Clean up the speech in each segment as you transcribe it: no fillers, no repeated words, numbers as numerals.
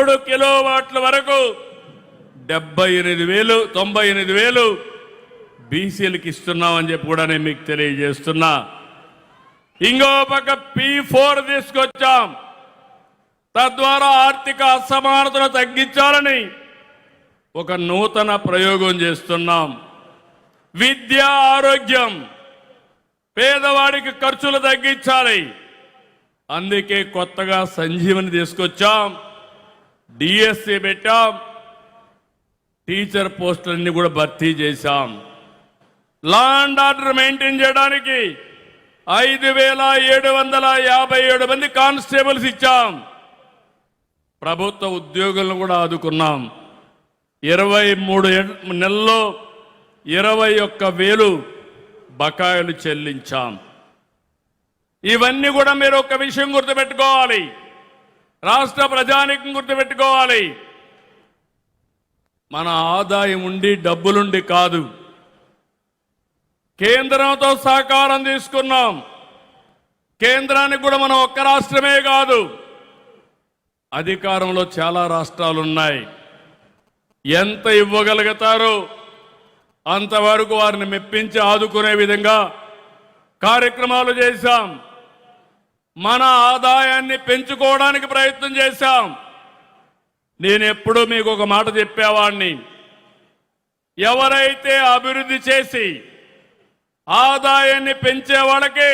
3 కిలోవాట్ల వరకు 98,000 బీసీలకు ఇస్తున్నామని చెప్పి కూడా నేను మీకు తెలియజేస్తున్నా. ఇంకో పక్క P4 తీసుకొచ్చాం. తద్వారా ఆర్థిక అసమానతను తగ్గించాలని ఒక నూతన ప్రయోగం చేస్తున్నాం. విద్య, ఆరోగ్యం, పేదవాడికి ఖర్చులు తగ్గించాలి. అందుకే కొత్తగా సంజీవని తీసుకొచ్చాం, డిఎస్సి పెట్టాం, టీచర్ పోస్టులన్నీ కూడా భర్తీ చేశాం. లా అండ్ ఆర్డర్ మెయింటైన్ చేయడానికి 5,757 మంది కానిస్టేబుల్స్ ఇచ్చాం. ప్రభుత్వ ఉద్యోగులను కూడా ఆదుకున్నాం. 23 నెలల్లో 21,000 బకాయిలు చెల్లించాం. ఇవన్నీ కూడా మీరు ఒక విషయం గుర్తుపెట్టుకోవాలి, రాష్ట్ర ప్రజానీకం గుర్తుపెట్టుకోవాలి. మన ఆదాయం ఉండి డబ్బులుండి కాదు, కేంద్రంతో సహకారం తీసుకున్నాం. కేంద్రానికి కూడా మనం ఒక్క రాష్ట్రమే కాదు, అధికారంలో చాలా రాష్ట్రాలు ఉన్నాయి. ఎంత ఇవ్వగలుగుతారో అంతవరకు వారిని మెప్పించి ఆదుకునే విధంగా కార్యక్రమాలు చేశాం. మన ఆదాయాన్ని పెంచుకోవడానికి ప్రయత్నం చేశాం. నేను ఎప్పుడూ మీకు ఒక మాట చెప్పేవాడిని, ఎవరైతే అభివృద్ధి చేసి ఆదాయాన్ని పెంచే వాళ్ళకి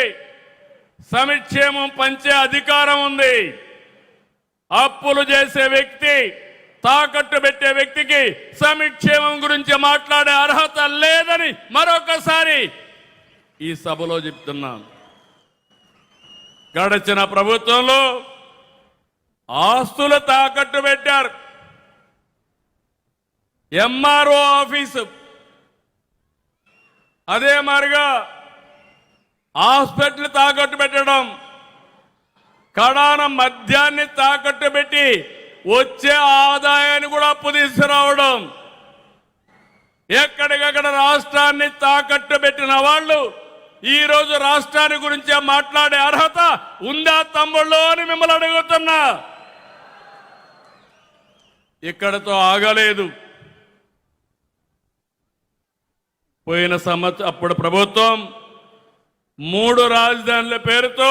సంక్షేమం పంచే అధికారం ఉంది. అప్పులు చేసే వ్యక్తి, తాకట్టు పెట్టే వ్యక్తికి సంక్షేమం గురించి మాట్లాడే అర్హత లేదని మరొకసారి ఈ సభలో చెప్తున్నాను. గడిచిన ప్రభుత్వంలో ఆస్తులు తాకట్టు పెట్టారు. ఎంఆర్ఓ ఆఫీసు, అదే మారిగా హాస్పిటల్ తాకట్టు పెట్టడం, కడాన మద్యాన్ని తాకట్టు పెట్టి వచ్చే ఆదాయాన్ని కూడా అప్పు తీసుకురావడం, ఎక్కడికక్కడ రాష్ట్రాన్ని తాకట్టు పెట్టిన వాళ్ళు ఈ రోజు రాష్ట్రాన్ని గురించి మాట్లాడే అర్హత ఉందా తమ్ముళ్ళు అని మిమ్మల్ని అడుగుతున్నా. ఇక్కడతో ఆగలేదు. పోయిన సంవత్సరం అప్పుడు ప్రభుత్వం 3 రాజధానుల పేరుతో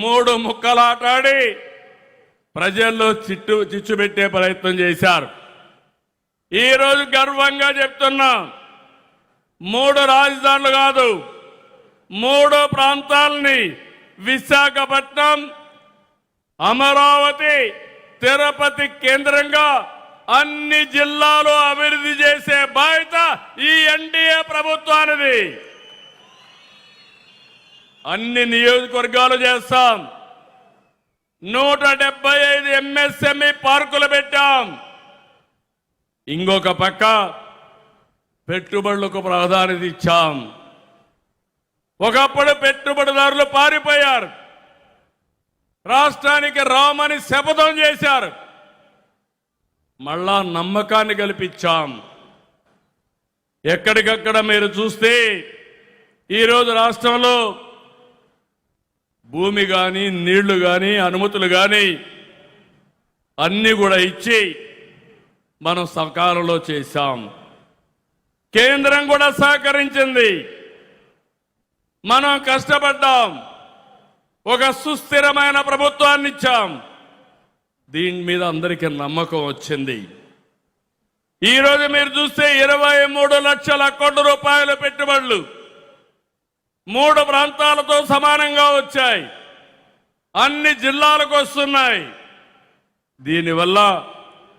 3 ముక్కలాటాడి ప్రజల్లో చిచ్చు పెట్టే ప్రయత్నం చేశారు. ఈరోజు గర్వంగా చెప్తున్నా, 3 రాజధానులు కాదు, 3 ప్రాంతాలని విశాఖపట్నం, అమరావతి, తిరుపతి కేంద్రంగా అన్ని జిల్లాలు అభివృద్ధి చేసే బాధ్యత ఈ ఎన్డీఏ ప్రభుత్వానిది. అన్ని నియోజకవర్గాలు చేస్తాం. 175 ఎంఎస్ఎంఈ పార్కులు పెట్టాం. ఇంకొక పక్క పెట్టుబడులకు ప్రాధాన్యత ఇచ్చాం. ఒకప్పుడు పెట్టుబడిదారులు పారిపోయారు, రాష్ట్రానికి రామని శపథం చేశారు. మళ్ళా నమ్మకాన్ని కల్పించాం. ఎక్కడికక్కడ మీరు చూస్తే ఈరోజు రాష్ట్రంలో భూమి కానీ, నీళ్లు కానీ, అనుమతులు కానీ అన్నీ కూడా ఇచ్చి మనం సకాలంలో చేశాం. కేంద్రం కూడా సహకరించింది. మనం కష్టపడ్డాం, ఒక సుస్థిరమైన ప్రభుత్వాన్ని ఇచ్చాం. దీని మీద అందరికీ నమ్మకం వచ్చింది. ఈరోజు మీరు చూస్తే 23 లక్షల కోట్ల రూపాయల పెట్టుబడులు 3 ప్రాంతాలతో సమానంగా వచ్చాయి, అన్ని జిల్లాలకు వస్తున్నాయి. దీనివల్ల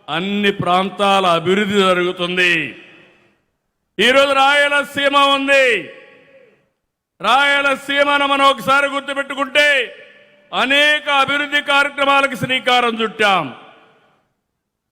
అన్ని ప్రాంతాల అభివృద్ధి జరుగుతుంది. ఈరోజు రాయలసీమ ఉంది. రాయలసీమను మనం ఒకసారి గుర్తుపెట్టుకుంటే అనేక అభివృద్ధి కార్యక్రమాలకు శ్రీకారం చుట్టాం.